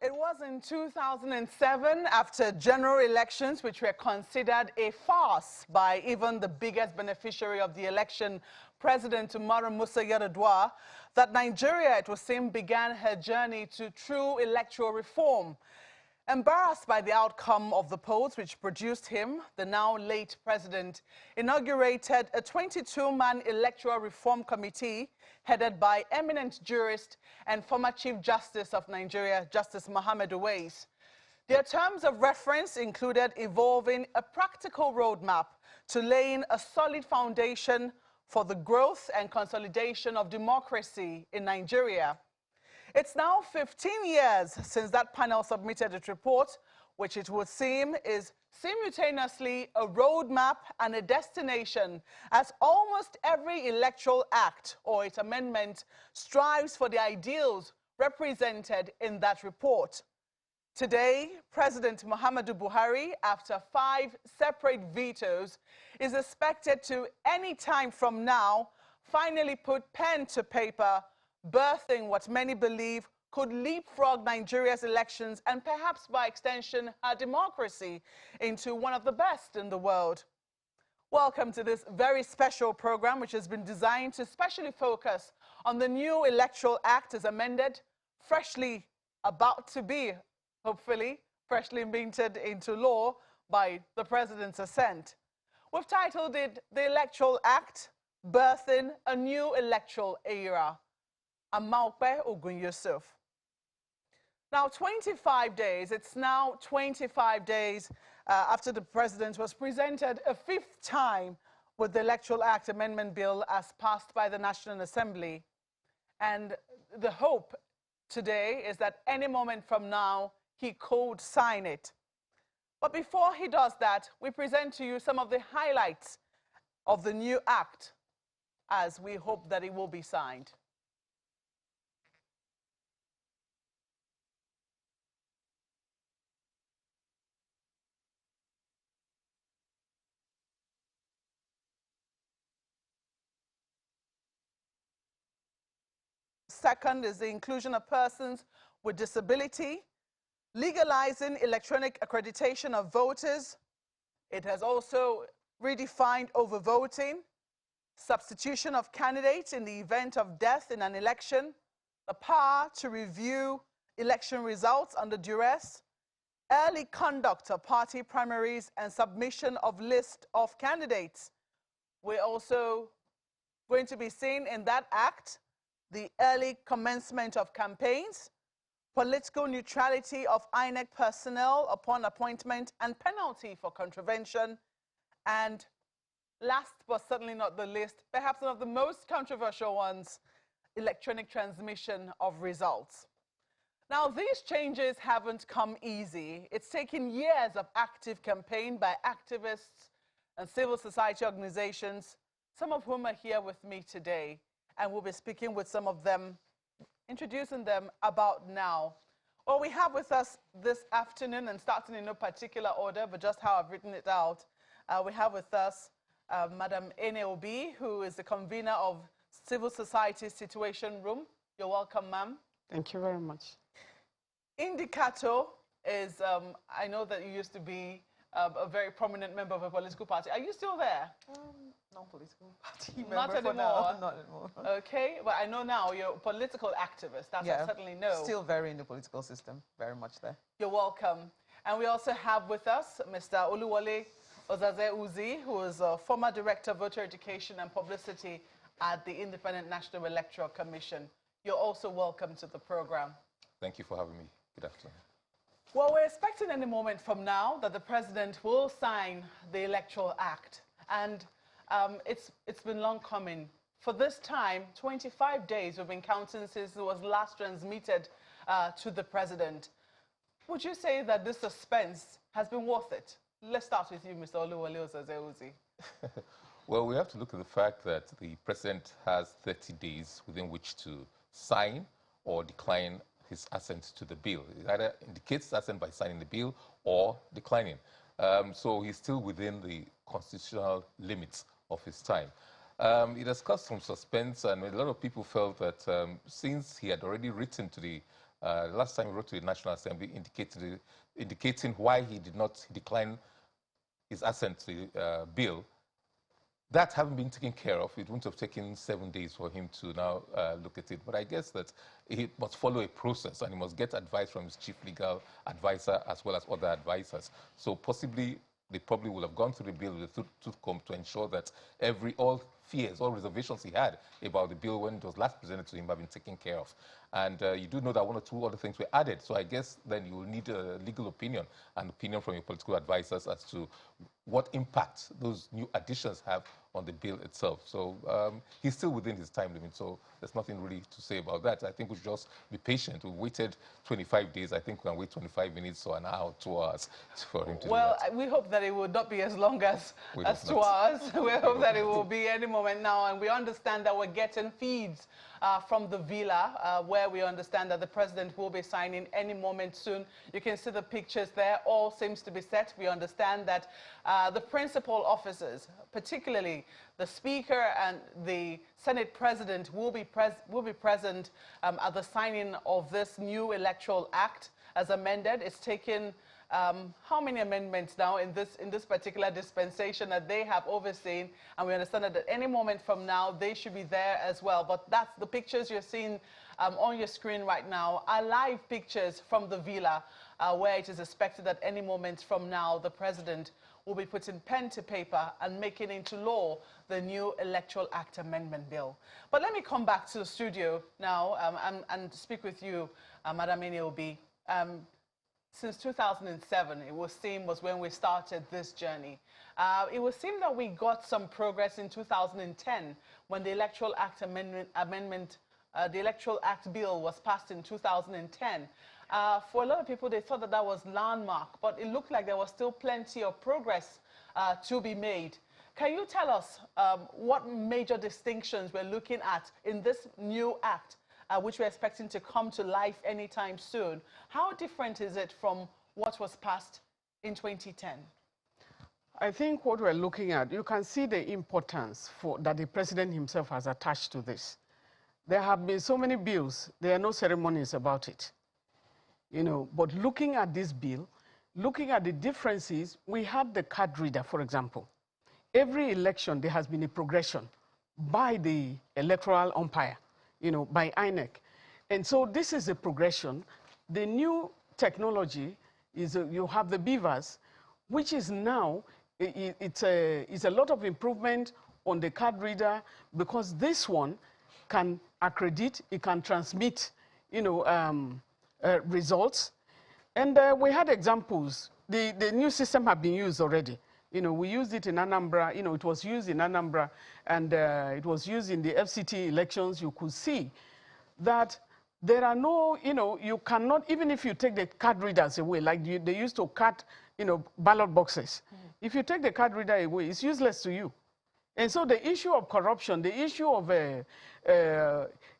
It was in 2007, after general elections, which were considered a farce by even the biggest beneficiary of the election, President Umaru Musa Yar'Adua, that Nigeria, it would seem, began her journey to true electoral reform. Embarrassed by the outcome of the polls which produced him, the now late president inaugurated a 22-man electoral reform committee headed by eminent jurist and former Chief Justice of Nigeria, Justice Mohammed Uwais. Their terms of reference included evolving a practical roadmap to laying a solid foundation for the growth and consolidation of democracy in Nigeria. It's now 15 years since that panel submitted its report, which it would seem is simultaneously a roadmap and a destination, as almost every electoral act or its amendment strives for the ideals represented in that report. Today, President Muhammadu Buhari, after 5 separate vetoes, is expected to, any time from now, finally put pen to paper, birthing what many believe could leapfrog Nigeria's elections and perhaps by extension our democracy into one of the best in the world. Welcome to this very special program, which has been designed to specially focus on the new Electoral Act as amended, freshly about to be, hopefully, freshly minted into law by the President's assent. We've titled it the Electoral Act, Birthing a New Electoral Era. Amaupe Ogun Yusuf. Now, 25 days, it's now 25 days after the President was presented a 5th time with the Electoral Act Amendment Bill as passed by the National Assembly. And the hope today is that any moment from now, he could sign it. But before he does that, we present to you some of the highlights of the new act as we hope that it will be signed. Second is the inclusion of persons with disability, legalizing electronic accreditation of voters. It has also redefined overvoting, substitution of candidates in the event of death in an election, the power to review election results under duress, early conduct of party primaries and submission of list of candidates. We're also going to be seeing in that act the early commencement of campaigns, political neutrality of INEC personnel upon appointment and penalty for contravention, and last but certainly not the least, perhaps one of the most controversial ones, electronic transmission of results. Now, these changes haven't come easy. It's taken years of active campaign by activists and civil society organizations, some of whom are here with me today. And we'll be speaking with some of them, introducing them about now. Well, we have with us this afternoon, and starting in no particular order, but just how I've written it out, we have with us Madam Ene Obi, who is the convener of Civil Society Situation Room. You're welcome, ma'am. Thank you very much. Indicato is, I know that you used to be a very prominent member of a political party. Are you still there? Non-political party member. Not anymore. Not anymore. Okay, but I know now you're a political activist. That's I certainly know. Still very in the political system, very much there. You're welcome. And we also have with us Mr. Oluwole Ozaze Uzi, who is a former Director of Voter Education and Publicity at the Independent National Electoral Commission. You're also welcome to the program. Thank you for having me. Good afternoon. Well, we're expecting any moment from now that the President will sign the Electoral Act. And it's been long coming. For this time, 25 days we've been counting since it was last transmitted to the President. Would you say that this suspense has been worth it? Let's start with you, Mr. Oluwole Ozaze Uzi. Well, we have to look at the fact that the President has 30 days within which to sign or decline his assent to the bill. It either indicates assent by signing the bill or declining. So he's still within the constitutional limits of his time. It has caused some suspense, and a lot of people felt that since he had already written to the last time he wrote to the National Assembly indicating why he did not decline his assent to the bill. That having been taken care of, it wouldn't have taken 7 days for him to now look at it. But I guess that he must follow a process, and he must get advice from his chief legal advisor as well as other advisors. So possibly, they probably would have gone through the bill with a tooth comb to ensure that all fears, all reservations he had about the bill when it was last presented to him have been taken care of. And you do know that 1 or 2 other things were added. So I guess then you will need a legal opinion, and opinion from your political advisors as to what impact those new additions have on the bill itself. So he's still within his time limit, so there's nothing really to say about that. I think we should just be patient. We waited 25 days. I think we can wait 25 minutes or an hour, 2 hours for him to do that. Well, we hope that it would not be as long as 2 hours. We hope that it will be any moment now, and we understand that we're getting feeds from the villa, where we understand that the president will be signing any moment soon. You can see the pictures there. All seems to be set. We understand that the principal officers, particularly the Speaker and the Senate President, will be present at the signing of this new Electoral Act as amended. It's taken how many amendments now in this particular dispensation that they have overseen, and we understand that at any moment from now they should be there as well. But that's the pictures you're seeing on your screen right now are live pictures from the villa, where it is expected that any moment from now the president will be putting pen to paper and making into law the new Electoral Act Amendment Bill. But let me come back to the studio now and speak with you, Madam Eniobi. Since 2007, it was when we started this journey. It would seem that we got some progress in 2010 when the Electoral Act the Electoral Act Bill was passed in 2010. For a lot of people, they thought that was landmark, but it looked like there was still plenty of progress to be made. Can you tell us what major distinctions we're looking at in this new act, which we're expecting to come to life anytime soon? How different is it from what was passed in 2010? I think what we're looking at, you can see the importance that the president himself has attached to this. There have been so many bills, there are no ceremonies about it. You know, but looking at this bill, looking at the differences, we had the card reader, for example. Every election, there has been a progression by the electoral umpire, you know, by INEC. And so this is a progression. The new technology is you have the beavers, which is now, it's a lot of improvement on the card reader, because this one can accredit, it can transmit, you know, results. And we had examples. The new system had been used already. You know, we used it in Anambra. You know, it was used in Anambra, and it was used in the FCT elections. You could see that there are no, you know, you cannot, even if you take the card readers away, like they used to cut, you know, ballot boxes. If you take the card reader away, it's useless to you. And so the issue of corruption, the issue of,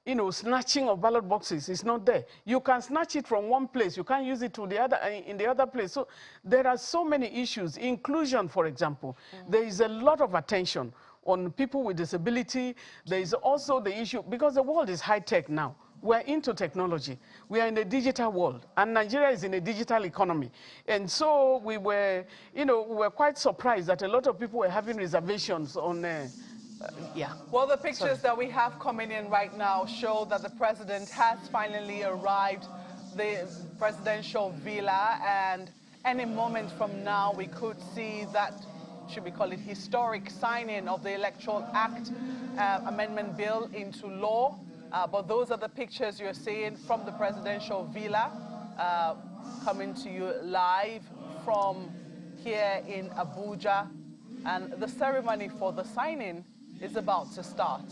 you know, snatching of ballot boxes is not there. You can snatch it from one place. You can't use it to the other, in the other place. So there are so many issues. Inclusion, for example. There is a lot of attention on people with disability. There is also the issue, because the world is high-tech now. We're into technology. We are in a digital world, and Nigeria is in a digital economy. And so we were, you know, we were quite surprised that a lot of people were having reservations on, yeah. Well, the pictures that we have coming in right now show that the president has finally arrived, the presidential villa, and any moment from now we could see that, should we call it historic signing of the Electoral Act Amendment Bill into law. But those are the pictures you're seeing from the presidential villa, coming to you live from here in Abuja. And the ceremony for the signing is about to start.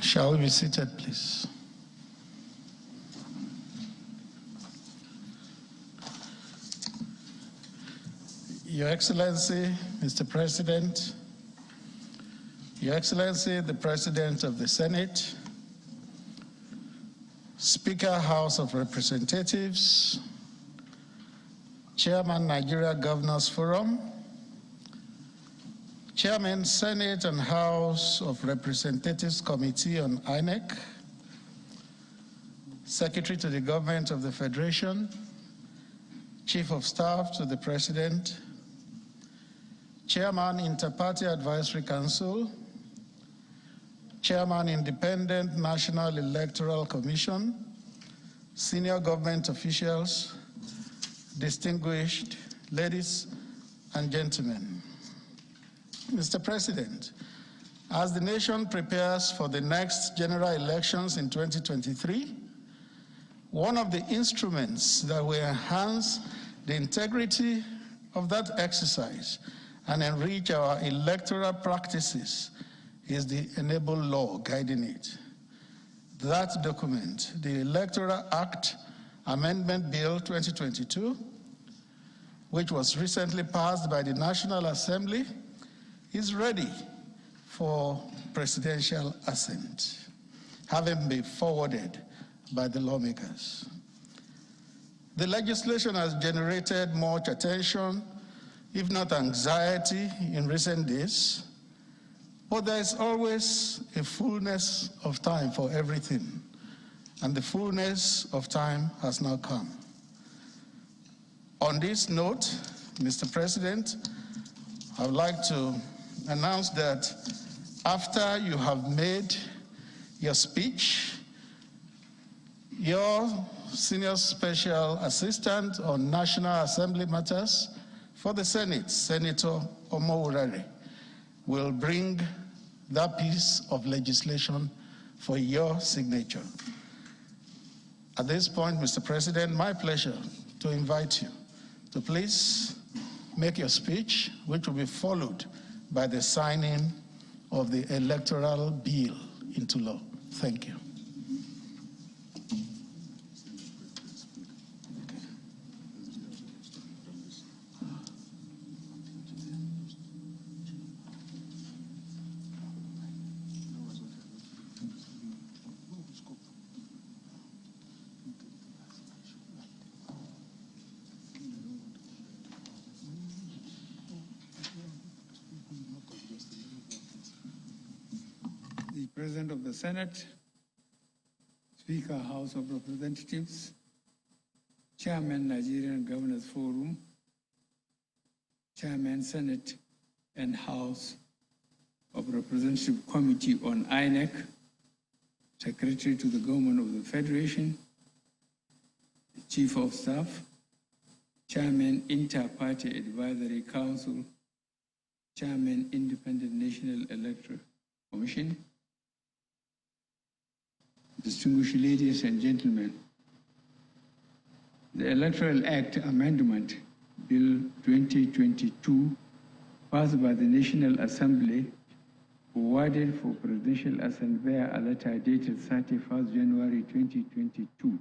Shall we be seated, please? Your Excellency, Mr. President, Your Excellency, the President of the Senate, Speaker, House of Representatives, Chairman, Nigeria Governors Forum, Chairman, Senate and House of Representatives Committee on INEC, Secretary to the Government of the Federation, Chief of Staff to the President, Chairman Inter-Party Advisory Council, Chairman Independent National Electoral Commission, senior government officials, distinguished ladies and gentlemen. Mr. President, as the nation prepares for the next general elections in 2023, one of the instruments that will enhance the integrity of that exercise and enrich our electoral practices is the Enable Law guiding it. That document, the Electoral Act Amendment Bill 2022, which was recently passed by the National Assembly, is ready for presidential assent, having been forwarded by the lawmakers. The legislation has generated much attention, if not anxiety, in recent days, but there is always a fullness of time for everything, and the fullness of time has now come. On this note, Mr. President, I would like to announce that after you have made your speech, your Senior Special Assistant on National Assembly Matters for the Senate, Senator Omowurare, will bring that piece of legislation for your signature. At this point, Mr. President, my pleasure to invite you to please make your speech, which will be followed by the signing of the electoral bill into law. Thank you. The President of the Senate, Speaker, House of Representatives, Chairman, Nigerian Governors Forum, Chairman, Senate and House of Representative Committee on INEC, Secretary to the Government of the Federation, Chief of Staff, Chairman, Inter-Party Advisory Council, Chairman, Independent National Electoral Commission, distinguished ladies and gentlemen, the Electoral Act Amendment Bill 2022, passed by the National Assembly, forwarded for presidential assent via a letter dated 31st January 2022.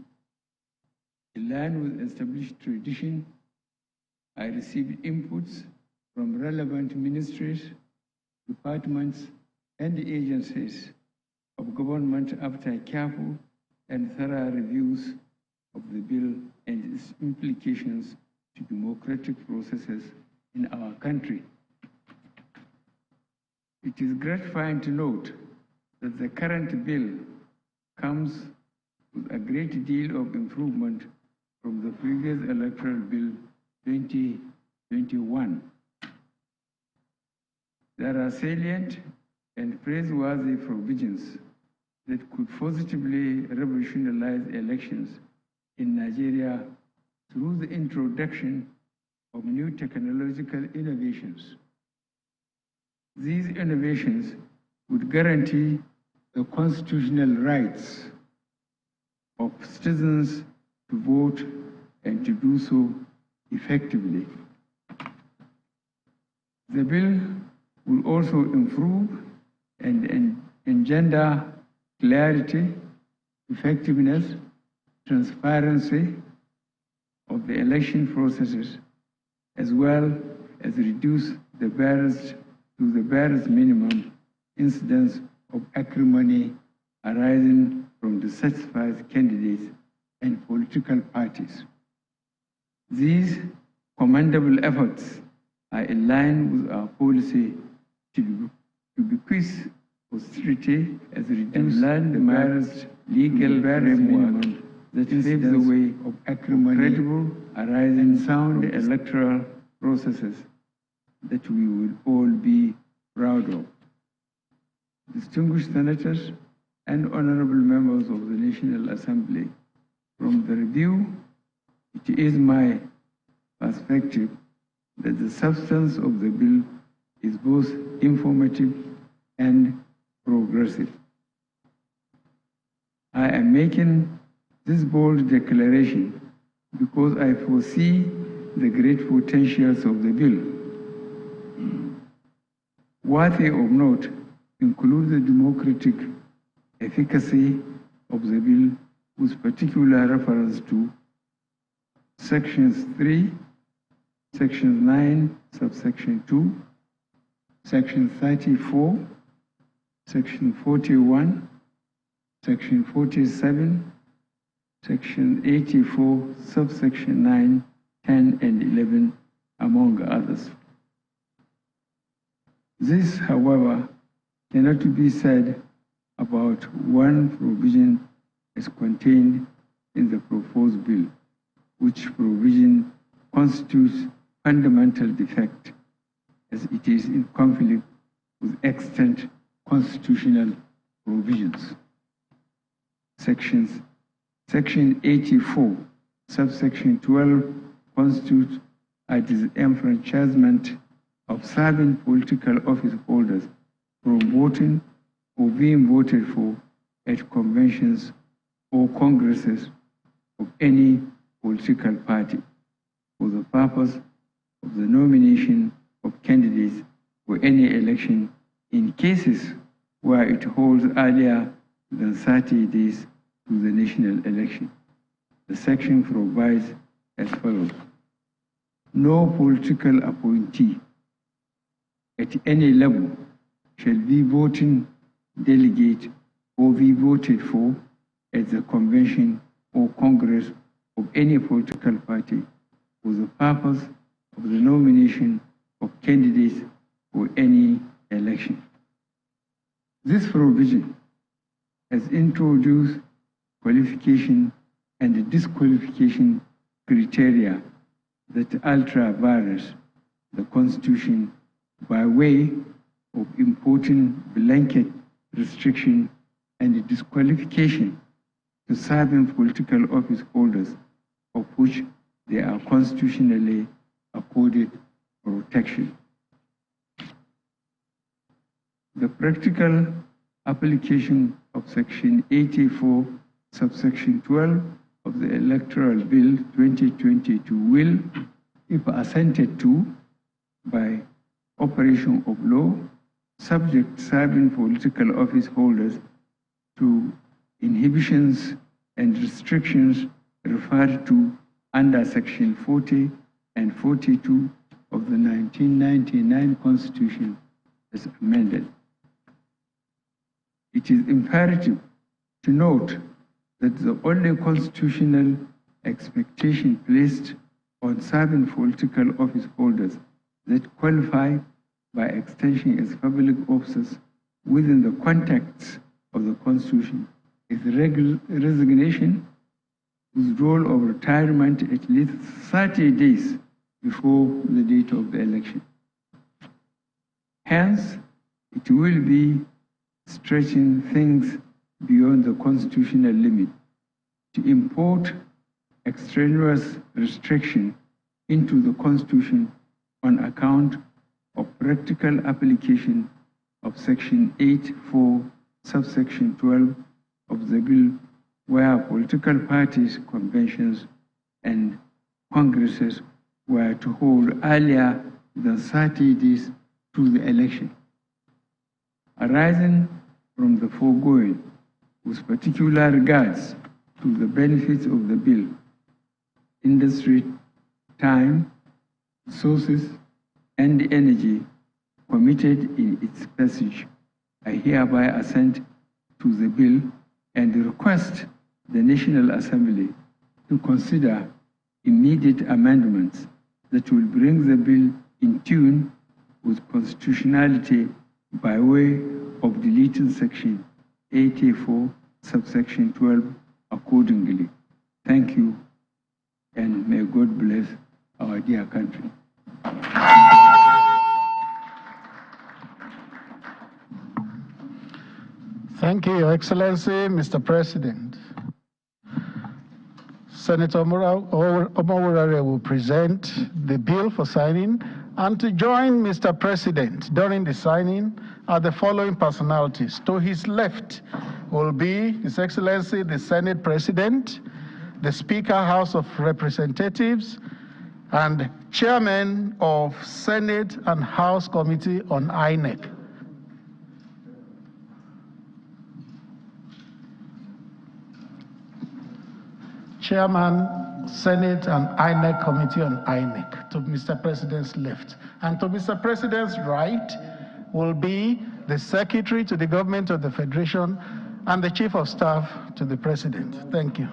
In line with established tradition, I received inputs from relevant ministries, departments, and agencies of government after careful and thorough reviews of the bill and its implications to democratic processes in our country. It is gratifying to note that the current bill comes with a great deal of improvement from the previous electoral bill 2021. There are salient and praiseworthy provisions that could positively revolutionize elections in Nigeria through the introduction of new technological innovations. These innovations would guarantee the constitutional rights of citizens to vote and to do so effectively. The bill will also improve and engender clarity, effectiveness, transparency of the election processes, as well as reduce the barriers to the barest minimum incidence of acrimony arising from dissatisfied candidates and political parties. These commendable efforts are in line with our policy to bequeath austerity as reduced the barest legal framework that paves the way of credible, arising sound electoral processes that we will all be proud of. Distinguished senators and honorable members of the National Assembly, from the review, it is my perspective that the substance of the bill is both informative and progressive. I am making this bold declaration because I foresee the great potentials of the bill. Worthy of note include the democratic efficacy of the bill, with particular reference to Sections 3, Section 9, subsection 2, Section 34, Section 41, Section 47, Section 84, subsection 9, 10, and 11, among others. This, however, cannot be said about one provision as contained in the proposed bill, which provision constitutes fundamental defect, as it is in conflict with extant constitutional provisions. Section 84, subsection 12, constitutes a disenfranchisement of serving political office holders from voting or being voted for at conventions or congresses of any political party for the purpose of the nomination of candidates for any election in cases where it holds earlier than 30 days to the national election. The section provides as follows: no political appointee at any level shall be voting delegate or be voted for at the convention or congress of any political party for the purpose of the nomination of candidates for any election. This provision has introduced qualification and disqualification criteria that alter various the Constitution by way of imposing blanket restriction and disqualification to serving political office holders, of which they are constitutionally accorded protection. The practical application of Section 84, subsection 12 of the Electoral Bill 2022 will, if assented to by operation of law, subject serving political office holders to inhibitions and restrictions referred to under Section 40 and 42 of the 1999 Constitution as amended. It is imperative to note that the only constitutional expectation placed on serving political office holders that qualify by extension as public officers within the context of the Constitution is resignation, withdrawal of retirement at least 30 days before the date of the election. Hence, it will be stretching things beyond the constitutional limit to import extraneous restriction into the Constitution on account of practical application of Section 8(4), subsection 12 of the bill, where political parties, conventions, and congresses were to hold earlier than 30 days to the election. Arising from the foregoing, with particular regards to the benefits of the bill, industry, time, resources, and energy committed in its passage, I hereby assent to the bill and request the National Assembly to consider immediate amendments that will bring the bill in tune with constitutionality by way of deleting Section 84, subsection 12 accordingly, Thank you, and may God bless our dear country. Thank you, Your Excellency, Mr. President. Senator Omowurare will present the bill for signing, and to join Mr. President during the signing are the following personalities. To his left will be His Excellency the Senate President, the Speaker, House of Representatives, and Chairman of Senate and House Committee on INEC. Chairman, Senate and INEC Committee on INEC, to Mr. President's left. And to Mr. President's right will be the Secretary to the Government of the Federation and the Chief of Staff to the President. Thank you.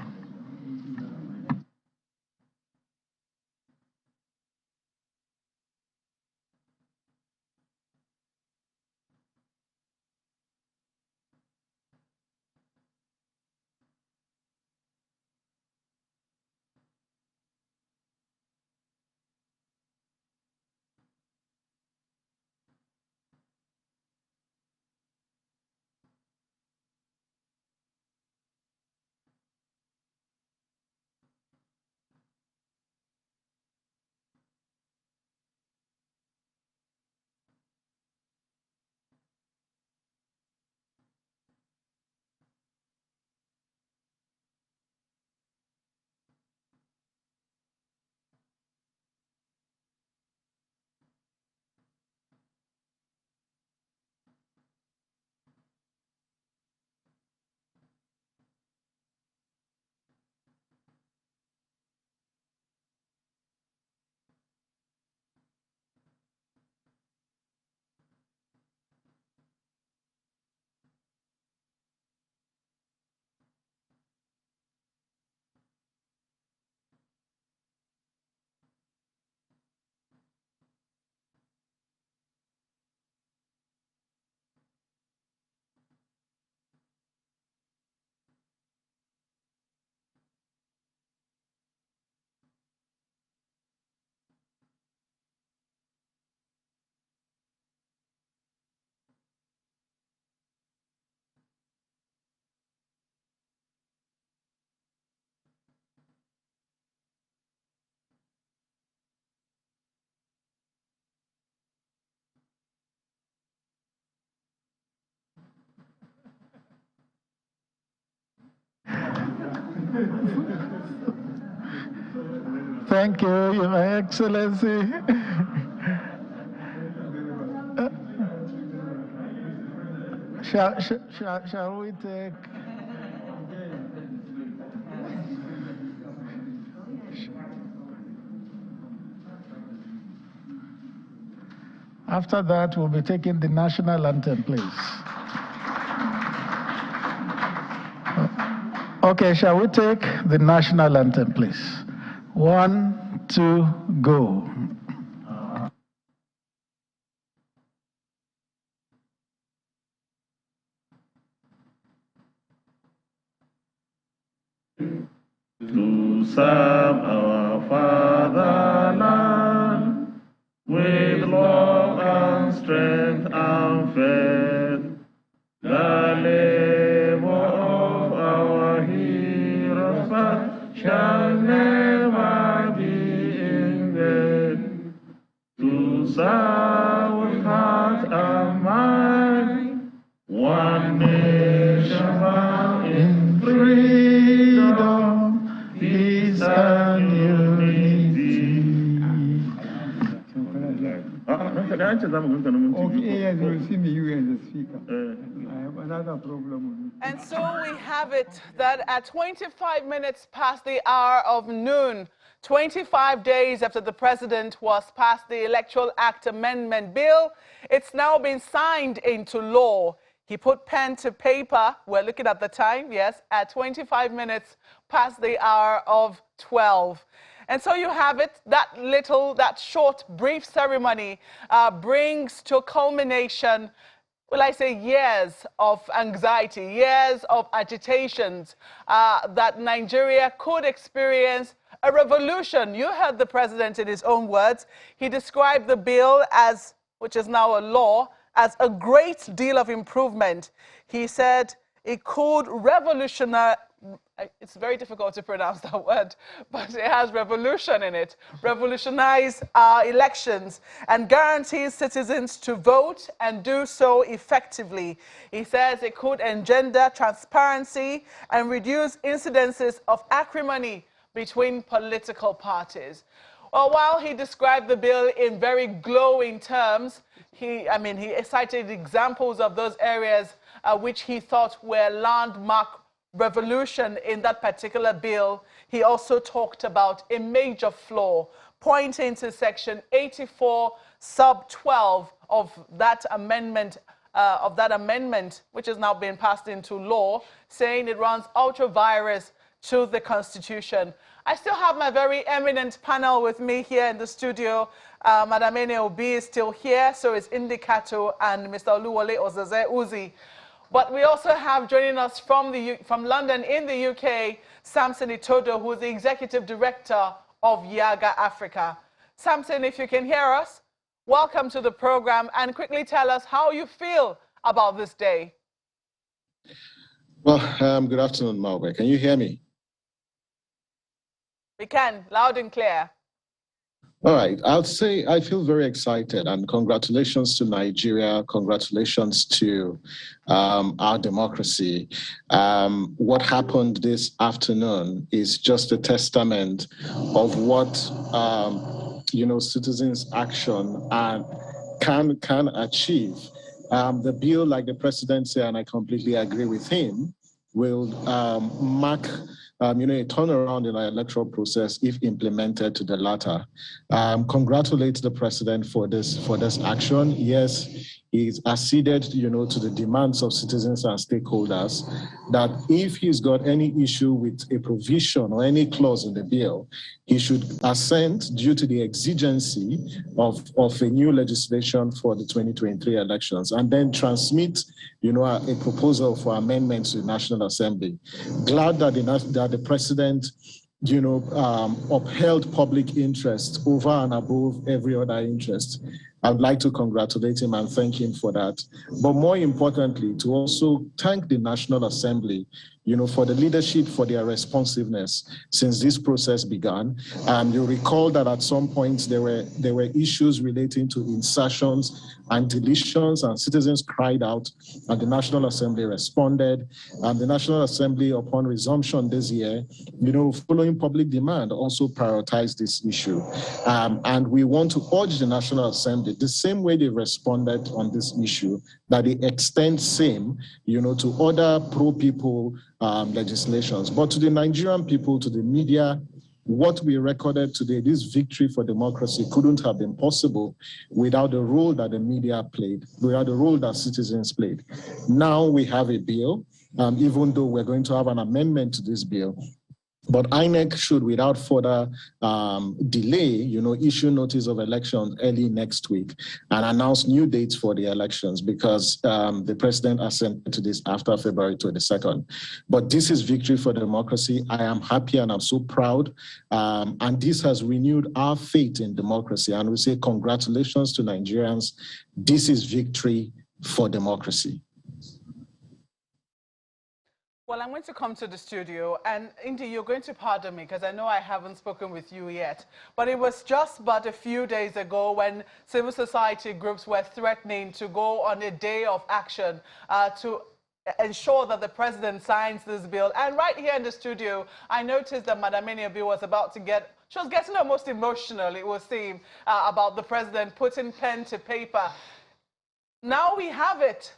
Thank you, Your Excellency. Shall we take... After that, we'll be taking the national anthem, please. Okay, shall we take the national anthem, please? 1, 2, go. To serve our fatherland with love and strength and faith, the labor of our heroes past shall never be in vain. To serve with heart and mind, one nation bound in freedom, peace and unity. Okay, yes, you will see me, you and the speaker. I have another problem. And so we have it that at 25 minutes past the hour of noon, 25 days after the president was passed the Electoral Act Amendment Bill, it's now been signed into law. He put pen to paper. We're looking at the time, yes, at 25 minutes past the hour of 12. And so you have it, that short, brief ceremony brings to culmination well, I say years of anxiety, years of agitations, that Nigeria could experience a revolution. You heard the president in his own words. He described the bill as, which is now a law, as a great deal of improvement. He said it could revolutionize, it's very difficult to pronounce that word, but it has revolution in it, revolutionize our elections and guarantees citizens to vote and do so effectively. He says it could engender transparency and reduce incidences of acrimony between political parties. Well, while he described the bill in very glowing terms, he cited examples of those areas which he thought were landmark revolution in that particular bill. He also talked about a major flaw, pointing to section 84 sub 12 of that amendment, which has now been passed into law, saying it runs ultra-virus to the Constitution. I still have my very eminent panel with me here in the studio. Madam Ene Obi is still here, so is Indikato and Mr. Oluwole Ozaze Uzi. But we also have joining us from London in the UK, Samson Itodo, who is the Executive Director of Yaga Africa. Samson, if you can hear us, welcome to the program and quickly tell us how you feel about this day. Well, good afternoon, Malve. Can you hear me? We can, loud and clear. All right. I'll say I feel very excited, and congratulations to Nigeria. Congratulations to our democracy. What happened this afternoon is just a testament of what citizens' action can achieve. The bill, like the president said, and I completely agree with him, will mark a turnaround in our electoral process if implemented to the latter. Congratulate the president for this action. Yes, he's acceded, to the demands of citizens and stakeholders that if he's got any issue with a provision or any clause in the bill, he should assent due to the exigency of a new legislation for the 2023 elections, and then transmit, a proposal for amendments to the National Assembly. Glad that the president, upheld public interest over and above every other interest. I'd like to congratulate him and thank him for that. But more importantly, to also thank the National Assembly, for the leadership, for their responsiveness since this process began. You recall that at some points there were issues relating to insertions and deletions, and citizens cried out, and the National Assembly responded. The National Assembly, upon resumption this year, following public demand, also prioritized this issue. And we want to urge the National Assembly, the same way they responded on this issue, that they extend same, to other pro-people legislations. But to the Nigerian people, to the media, what we recorded today, this victory for democracy, couldn't have been possible without the role that the media played, without the role that citizens played. Now we have a bill, even though we're going to have an amendment to this bill. But INEC should, without further delay, issue notice of elections early next week and announce new dates for the elections, because the president assented to this after February 22nd. But this is victory for democracy. I am happy and I'm so proud. And this has renewed our faith in democracy. And we say congratulations to Nigerians. This is victory for democracy. Well, I'm going to come to the studio, and Indy, you're going to pardon me because I know I haven't spoken with you yet, but it was just but a few days ago when civil society groups were threatening to go on a day of action to ensure that the president signs this bill. And right here in the studio, I noticed that Madam Ene Obi was about to she was getting almost emotional, it would seem, about the president putting pen to paper. Now we have it.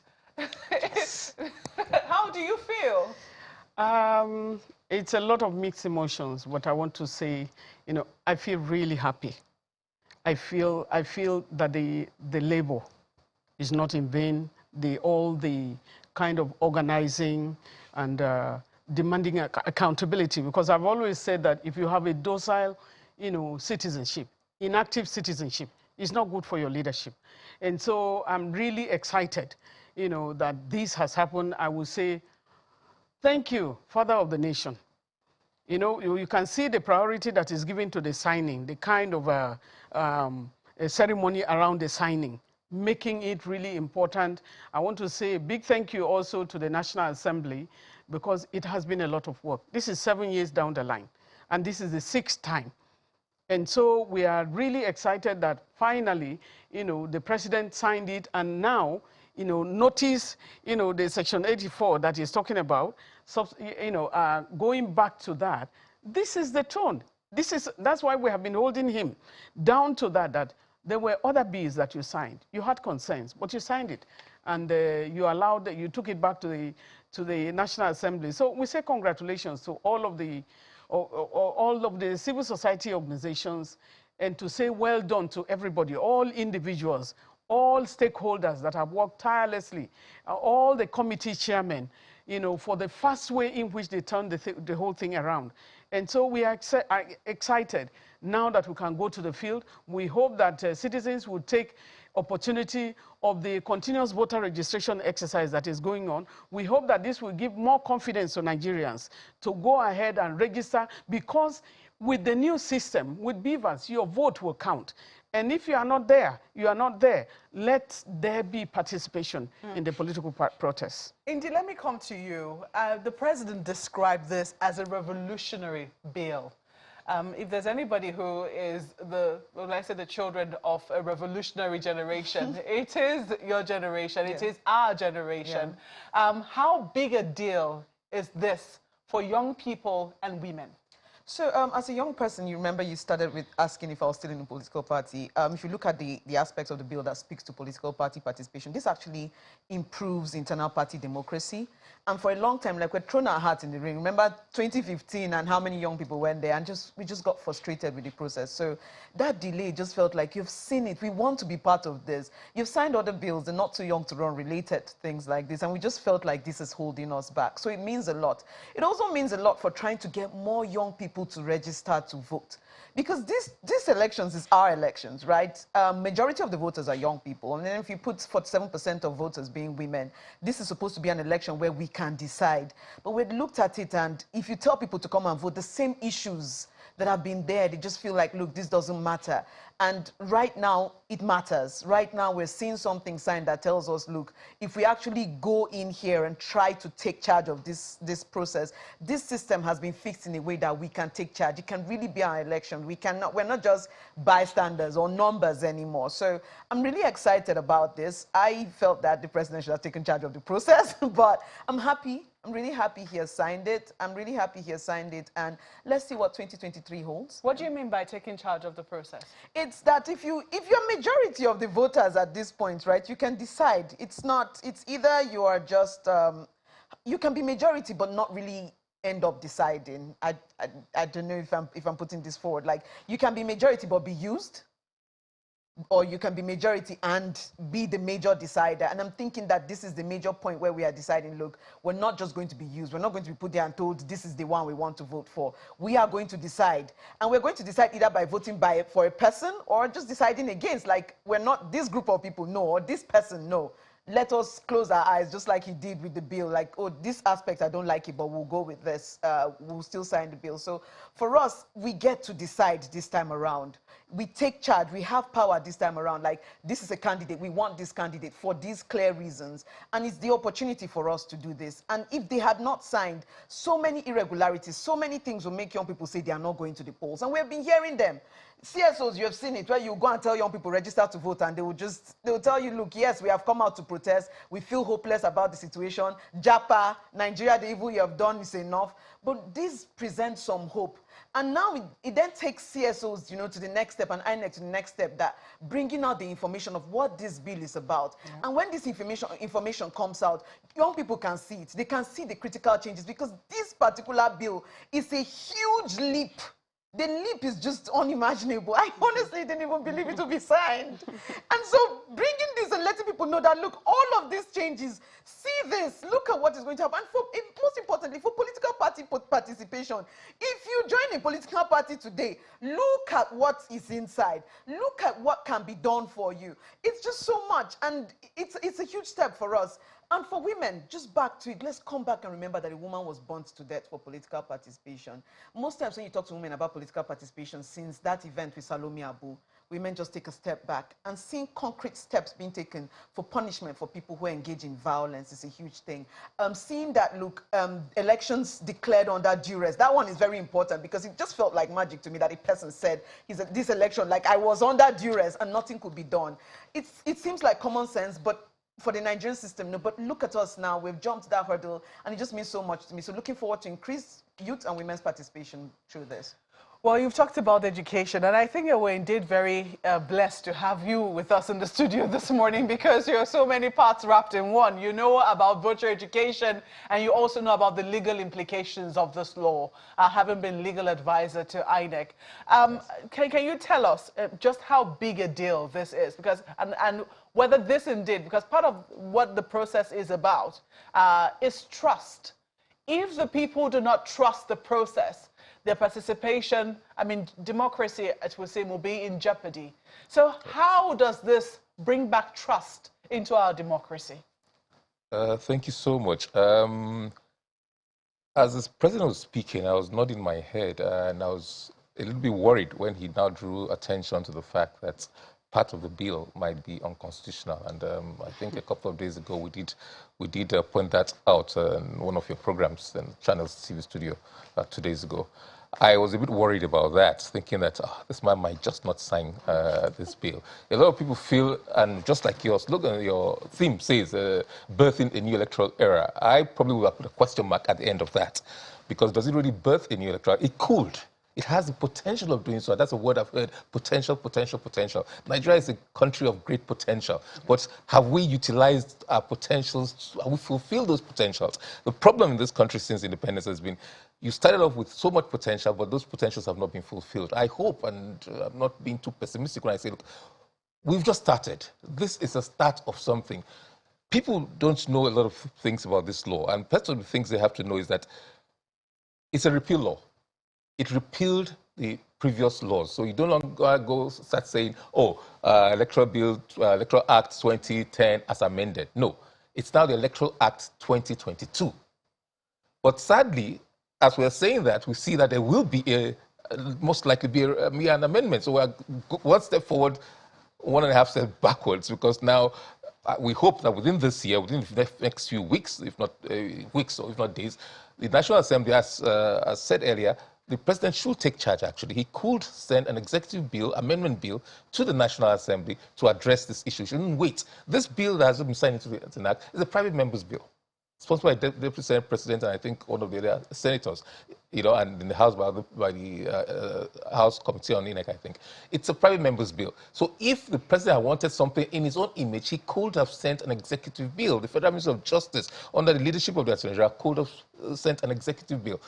How do you feel? It's a lot of mixed emotions, but I want to say, I feel really happy. I feel that the labor is not in vain. All the kind of organizing and demanding accountability, because I've always said that if you have a docile, citizenship, inactive citizenship, it's not good for your leadership. And so I'm really excited, you know, that this has happened, I will say, thank you, Father of the Nation. You know, you can see the priority that is given to the signing, the kind of a ceremony around the signing, making it really important. I want to say a big thank you also to the National Assembly, because it has been a lot of work. This is 7 years down the line, and this is the 6th time. And so we are really excited that finally, you know, the president signed it, and now, you know, notice, you know, the Section 84 that he's talking about, you know, going back to that, this is the tone. That's why we have been holding him down to that there were other bills that you signed. You had concerns, but you signed it, and you took it back to the National Assembly. So we say congratulations to all of the civil society organizations, and to say well done to everybody, all individuals, all stakeholders that have worked tirelessly, all the committee chairmen, you know, for the fast way in which they turned the whole thing around. And so we are excited now that we can go to the field. We hope that citizens will take opportunity of the continuous voter registration exercise that is going on. We hope that this will give more confidence to Nigerians to go ahead and register, because with the new system, with Beavers, your vote will count. And if you are not there, you are not there. Let there be participation in the political protests. Indy, let me come to you. The president described this as a revolutionary bill. If there's anybody who is the children of a revolutionary generation, it is your generation, it is our generation. Yeah. How big a deal is this for young people and women? So as a young person, you remember you started with asking if I was still in a political party. If you look at the aspects of the bill that speaks to political party participation, this actually improves internal party democracy. And for a long time, like, we're thrown our hats in the ring. Remember 2015 and how many young people went there, and we just got frustrated with the process. So that delay just felt like, you've seen it. We want to be part of this. You've signed other bills, they're not too young to run, related to things like this. And we just felt like this is holding us back. So it means a lot. It also means a lot for trying to get more young people to register to vote. Because these elections is our elections, right? Majority of the voters are young people. And then if you put 47% of voters being women, this is supposed to be an election where we can decide. But we looked at it, and if you tell people to come and vote, the same issues that have been there, they just feel like, look, this doesn't matter. And right now, it matters. Right now, we're seeing something signed that tells us, look, if we actually go in here and try to take charge of this process, this system has been fixed in a way that we can take charge. It can really be our election. We're not just bystanders or numbers anymore. So I'm really excited about this. I felt that the president should have taken charge of the process, but I'm happy. I'm really happy he has signed it. I'm really happy he has signed it. And let's see what 2023 holds. What do you mean by taking charge of the process? It's that if you're majority of the voters at this point, right, you can decide. It's either you are just, you can be majority but not really end up deciding. I don't know if I'm putting this forward. Like, you can be majority but be used, or you can be majority and be the major decider. And I'm thinking that this is the major point where we are deciding, look, we're not just going to be used. We're not going to be put there and told, this is the one we want to vote for. We are going to decide. And we're going to decide either by voting for a person, or just deciding against. Like, we're not this group of people, no, or this person, no. Let us close our eyes, just like he did with the bill. Like, oh, this aspect, I don't like it, but we'll go with this. We'll still sign the bill. So for us, we get to decide this time around. We take charge. We have power this time around. Like, this is a candidate. We want this candidate for these clear reasons. And it's the opportunity for us to do this. And if they had not signed, so many irregularities, so many things will make young people say they are not going to the polls. And we have been hearing them. CSOs, you have seen it, where you go and tell young people register to vote, and they will tell you, look, yes, we have come out to protest. We feel hopeless about the situation. Japa, Nigeria, the evil you have done is enough. But this presents some hope. And now it then takes CSOs, you know, to the next step, and INEC to the next step, that bringing out the information of what this bill is about. Yeah. And when this information comes out, young people can see it. They can see the critical changes, because this particular bill is a huge leap. The leap is just unimaginable. I honestly didn't even believe it would be signed. And so bringing this and letting people know that, look, all of these changes, see this, look at what is going to happen. And most importantly, for political party participation, if you join a political party today, look at what is inside. Look at what can be done for you. It's just so much. And it's a huge step for us. And for women, just back to it, let's come back and remember that a woman was burnt to death for political participation. Most times when you talk to women about political participation, since that event with Salome Abu, women just take a step back. And seeing concrete steps being taken for punishment for people who engage in violence is a huge thing. Seeing that, look, elections declared under duress, that one is very important because it just felt like magic to me that a person said, this election, like I was under duress and nothing could be done. It seems like common sense, but for the Nigerian system, no, but look at us now. We've jumped that hurdle, and it just means so much to me. So looking forward to increased youth and women's participation through this. Well, you've talked about education, and I think we're indeed very blessed to have you with us in the studio this morning because you're so many parts wrapped in one. You know about voter education, and you also know about the legal implications of this law, having been legal advisor to INEC. Can you tell us just how big a deal this is? Because, and whether this indeed, because part of what the process is about is trust. If the people do not trust the process, their participation, I mean, democracy, as we say, will be in jeopardy. So how does this bring back trust into our democracy? Thank you so much. As the president was speaking, I was nodding my head, and I was a little bit worried when he now drew attention to the fact that part of the bill might be unconstitutional. And I think a couple of days ago we did point that out in one of your programs and Channels TV Studio 2 days ago. I was a bit worried about that, thinking that this man might just not sign this bill. A lot of people feel, and just like yours, look at your theme says, birthing a new electoral era. I probably would have put a question mark at the end of that, because does it really birth a new electoral? It could. It has the potential of doing so. That's a word I've heard, potential, potential, potential. Nigeria is a country of great potential, but have we utilized our potentials? Have we fulfilled those potentials? The problem in this country since independence has been, you started off with so much potential, but those potentials have not been fulfilled. I hope, and I'm not being too pessimistic when I say, look, we've just started. This is a start of something. People don't know a lot of things about this law, and part of the things they have to know is that it's a repeal law. It repealed the previous laws. So you don't longer go start saying, oh, Electoral Act 2010 as amended. No, it's now the Electoral Act 2022. But sadly, as we're saying that, we see that there will be most likely be an amendment. So we're one step forward, 1.5 steps backwards, because now we hope that within this year, within the next few weeks, if not weeks or if not days, the National Assembly, as said earlier, the president should take charge, actually. He could send an executive bill, amendment bill, to the National Assembly to address this issue. He shouldn't wait. This bill that has been signed into the act is a private member's bill, sponsored by the Deputy Senate President and I think one of the other senators, you know, and in the House by the House Committee on INEC, I think. It's a private member's bill. So if the president had wanted something in his own image, he could have sent an executive bill. The Federal Ministry of Justice, under the leadership of the Attorney General, could have sent an executive bill.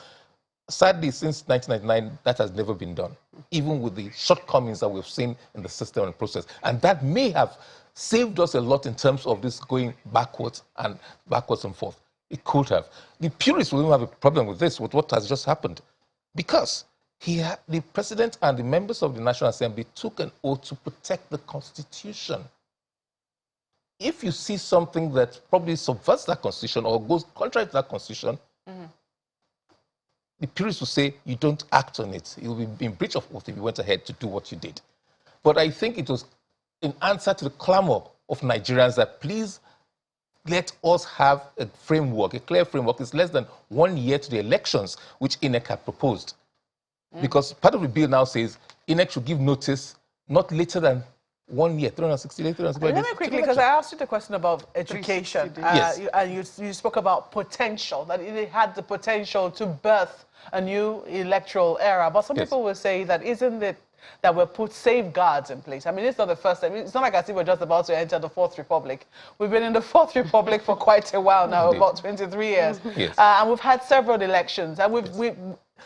Sadly, since 1999, that has never been done, even with the shortcomings that we've seen in the system and process. And that may have saved us a lot in terms of this going backwards and forth. It could have. The purists will have a problem with this, with what has just happened, because the president and the members of the National Assembly took an oath to protect the Constitution. If you see something that probably subverts that Constitution or goes contrary to that Constitution, the purists will say you don't act on it. You will be in breach of oath if you went ahead to do what you did. But I think it was in answer to the clamor of Nigerians that please let us have a framework, a clear framework. It's less than 1 year to the elections which INEC had proposed. Because part of the bill now says INEC should give notice not later than 1 year, 360 days, 365 days. Let me quickly, because I asked you the question about education. Yes. You spoke about potential, that it had the potential to birth a new electoral era. But some people will say that isn't it that we'll put safeguards in place? I mean, it's not the first time. It's not like I see we're just about to enter the Fourth Republic. We've been in the Fourth Republic for quite a while now, about 23 years. Yes. And we've had several elections. And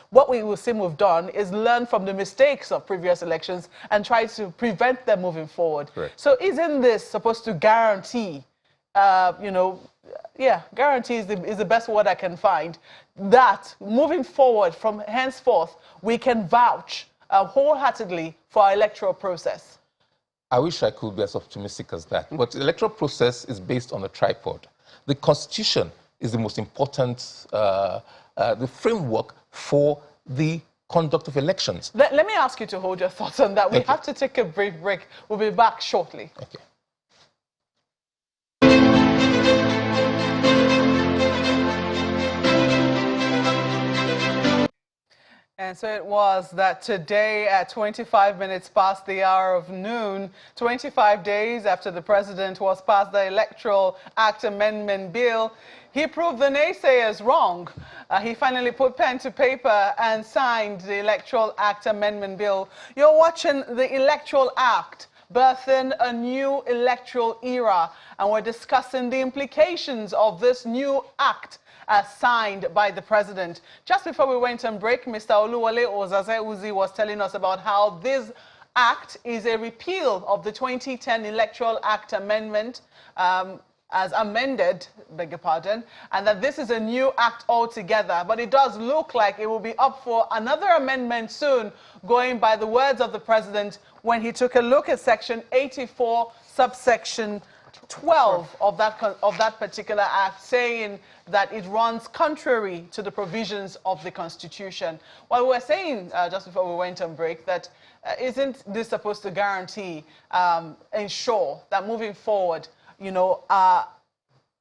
what we will seem we've done is learn from the mistakes of previous elections and try to prevent them moving forward. Correct. So isn't this supposed to guarantee, guarantee is the best word I can find, that moving forward from henceforth, we can vouch wholeheartedly for our electoral process? I wish I could be as optimistic as that. But the electoral process is based on a tripod. The Constitution is the most important, the framework for the conduct of elections. Let me ask you to hold your thoughts on that. We have to take a brief break. We'll be back shortly. Okay. And so it was that today at 25 minutes past the hour of noon, 25 days after the president was passed the Electoral Act Amendment Bill, he proved the naysayers wrong. He finally put pen to paper and signed the Electoral Act Amendment Bill. You're watching the Electoral Act, birthing a new electoral era, and we're discussing the implications of this new act signed by the president. Just before we went on break, Mr. Oluwole Ozaze-Uzi was telling us about how this act is a repeal of the 2010 Electoral Act Amendment, as amended, beg your pardon, and that this is a new act altogether. But it does look like it will be up for another amendment soon, going by the words of the president when he took a look at Section 84, subsection 12 of that particular act, saying that it runs contrary to the provisions of the Constitution. Well, we were saying just before we went on break that isn't this supposed to guarantee, ensure that moving forward, you know,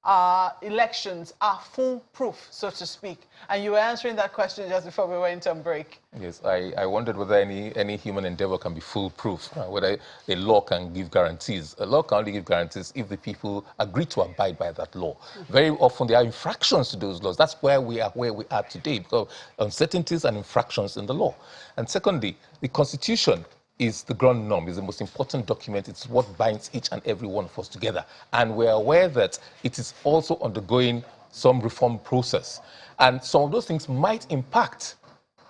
our elections are foolproof, so to speak? And you were answering that question just before we went on break. Yes, I wondered whether any human endeavor can be foolproof, whether a law can give guarantees. A law can only give guarantees if the people agree to abide by that law. Very often there are infractions to those laws. That's where we are today, because of uncertainties and infractions in the law. And secondly, the Constitution is the ground norm, is the most important document. It's what binds each and every one of us together. And we're aware that it is also undergoing some reform process. And some of those things might impact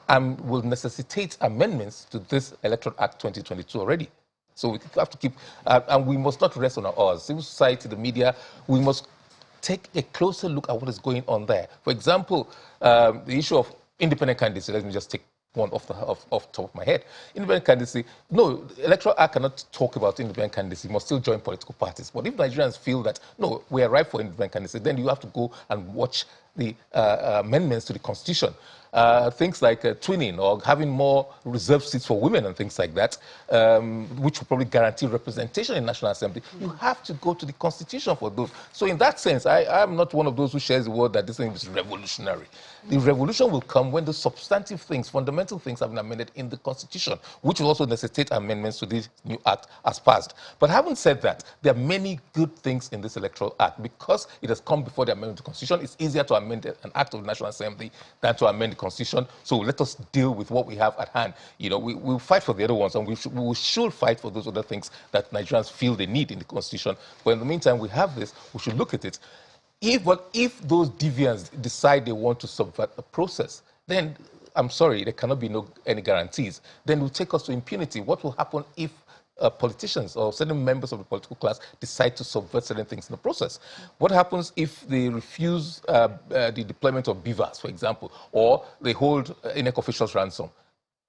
and will necessitate amendments to this Electoral Act 2022 already. So we have to keep, and we must not rest on our oars. Civil society, the media, we must take a closer look at what is going on there. For example, the issue of independent candidacy, let me just take one off the top of my head. Independent candidacy, no, the Electoral Act cannot talk about independent candidacy. You must still join political parties. But if Nigerians feel that, no, we are ripe for independent candidacy, then you have to go and watch the amendments to the Constitution. Things like twinning or having more reserved seats for women and things like that, which will probably guarantee representation in National Assembly. You have to go to the Constitution for those. So in that sense, I'm not one of those who shares the word that this thing is revolutionary. The revolution will come when the substantive things, fundamental things have been amended in the Constitution, which will also necessitate amendments to this new act as passed. But having said that, there are many good things in this Electoral Act. Because it has come before the amendment to the Constitution, it's easier to amend an act of the National Assembly than to amend the Constitution. So let us deal with what we have at hand. You know, we'll fight for the other ones, and we should fight for those other things that Nigerians feel they need in the Constitution. But in the meantime, we have this. We should look at it. If those deviants decide they want to subvert the process, then I'm sorry, there cannot be any guarantees. Then it will take us to impunity. What will happen if politicians or certain members of the political class decide to subvert certain things in the process? What happens if they refuse the deployment of beavers, for example, or they hold INEC officials ransom?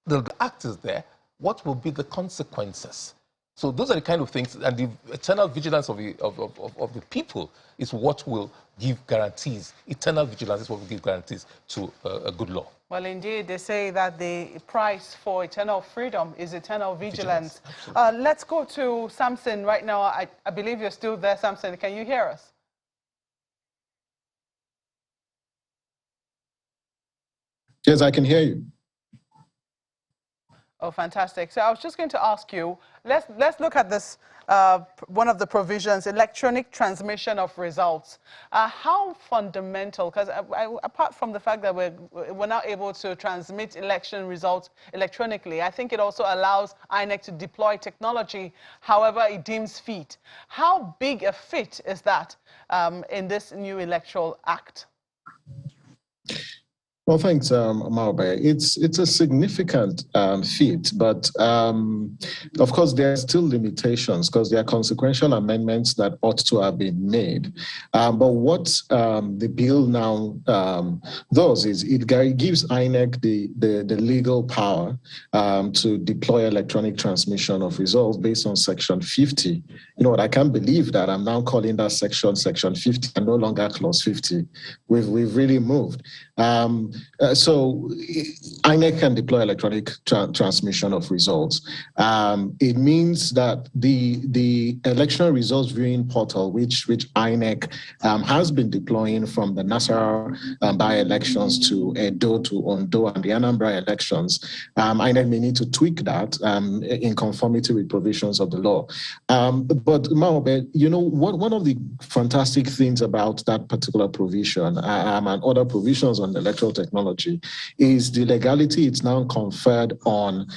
The act is there. What will be the consequences? So those are the kind of things, and the eternal vigilance of the people is what will give guarantees. Eternal vigilance is what will give guarantees to a good law. Well, indeed, they say that the price for eternal freedom is eternal vigilance. Let's go to Samson right now. I believe you're still there, Samson. Can you hear us? Yes, I can hear you. Oh, fantastic. So I was just going to ask you, let's look at this, one of the provisions, electronic transmission of results. How fundamental, because apart from the fact that we're now able to transmit election results electronically, I think it also allows INEC to deploy technology however it deems fit. How big a fit is that in this new Electoral Act? Well, thanks, Maobe. It's a significant feat, but of course there are still limitations because there are consequential amendments that ought to have been made. But what the bill now does is it gives INEC the legal power to deploy electronic transmission of results based on Section 50. You know what? I can't believe that I'm now calling that Section 50 and no longer Clause 50. We've really moved. So INEC can deploy electronic transmission of results. It means that the election results viewing portal, which INEC has been deploying from the Nassau by-elections to Edo to Ondo and the Anambra elections, INEC may need to tweak that in conformity with provisions of the law. But Maobe, you know, one of the fantastic things about that particular provision and other provisions on the electoral technology is the legality it's now conferred on,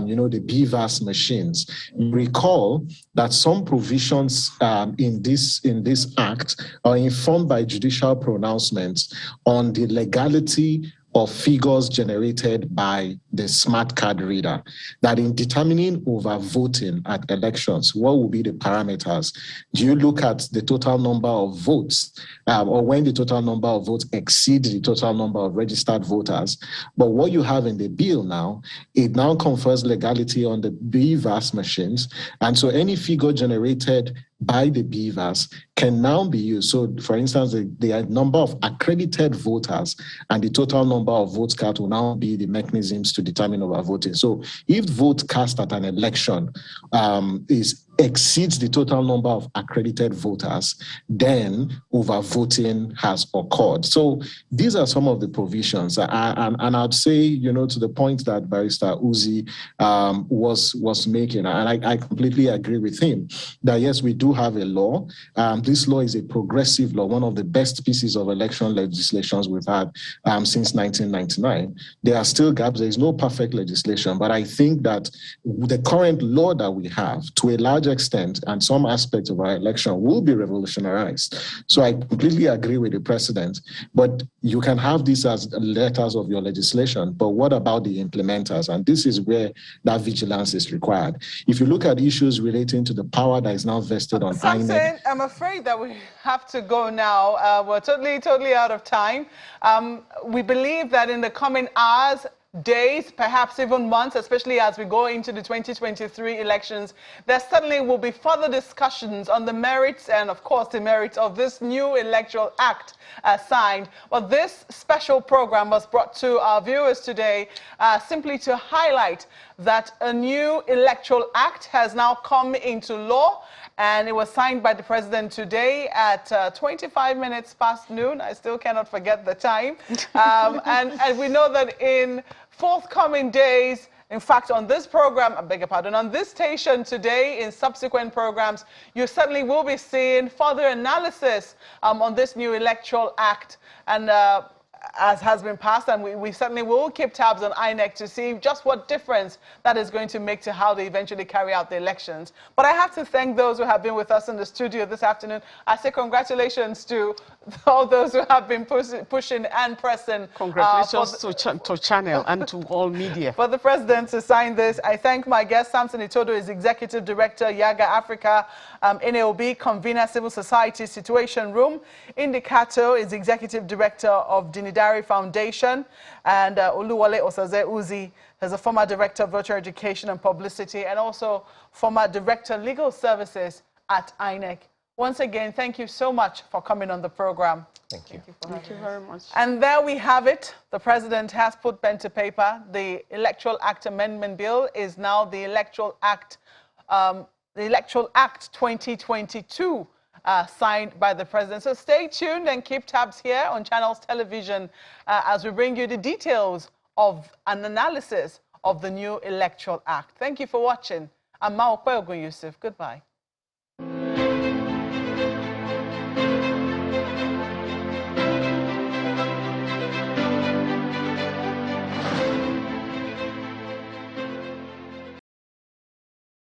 you know, the BVAS machines. Recall that some provisions in this act are informed by judicial pronouncements on the legality of figures generated by the smart card reader, that in determining over voting at elections, what will be the parameters? Do you look at the total number of votes or when the total number of votes exceeds the total number of registered voters? But what you have in the bill now, it now confers legality on the BVAS machines. And so any figure generated by the BVAS can now be used. So for instance, the number of accredited voters and the total number of votes cast will now be the mechanisms to determine over voting. So if vote cast at an election exceeds the total number of accredited voters, then overvoting has occurred. So these are some of the provisions. And I'd say, you know, to the point that Barrister Uzi was making, and I completely agree with him, that yes, we do have a law. This law is a progressive law, one of the best pieces of election legislations we've had since 1999. There are still gaps. There is no perfect legislation, but I think that the current law that we have, to a large extent, and some aspects of our election will be revolutionized. So I completely agree with the president, but you can have this as letters of your legislation, but what about the implementers? And this is where that vigilance is required. If you look at issues relating to the power that is now vested on INEC. I'm afraid that we have to go now. We're totally out of time. We believe that in the coming hours, days, perhaps even months, especially as we go into the 2023 elections, there certainly will be further discussions on the merits and, of course, the merits of this new Electoral Act signed. Well, this special program was brought to our viewers today simply to highlight that a new Electoral Act has now come into law, and it was signed by the president today at 25 minutes past noon. I still cannot forget the time. And we know that in forthcoming days, in fact, on this program, I beg your pardon, on this station today, in subsequent programs, you certainly will be seeing further analysis on this new Electoral Act. And as has been passed, and we certainly will keep tabs on INEC to see just what difference that is going to make to how they eventually carry out the elections. But I have to thank those who have been with us in the studio this afternoon. I say congratulations to all those who have been pushing and pressing. Congratulations to Channel and to all media. For the president to sign this, I thank my guest, Samson Itodo, is Executive Director, Yaga Africa, NAOB, Convener, Civil Society Situation Room. Indicato is Executive Director of Dinidari Foundation, and Oluwole Osaze Uzi is a former Director of Virtual Education and Publicity, and also former Director Legal Services at INEC. Once again, thank you so much for coming on the program. Thank you. Thank you very much. And there we have it. The president has put pen to paper. The Electoral Act Amendment Bill is now the Electoral Act 2022. Signed by the president. So stay tuned and keep tabs here on Channels Television as we bring you the details of an analysis of the new Electoral Act. Thank you for watching. I'm Mao Kweogun Yusuf. Goodbye.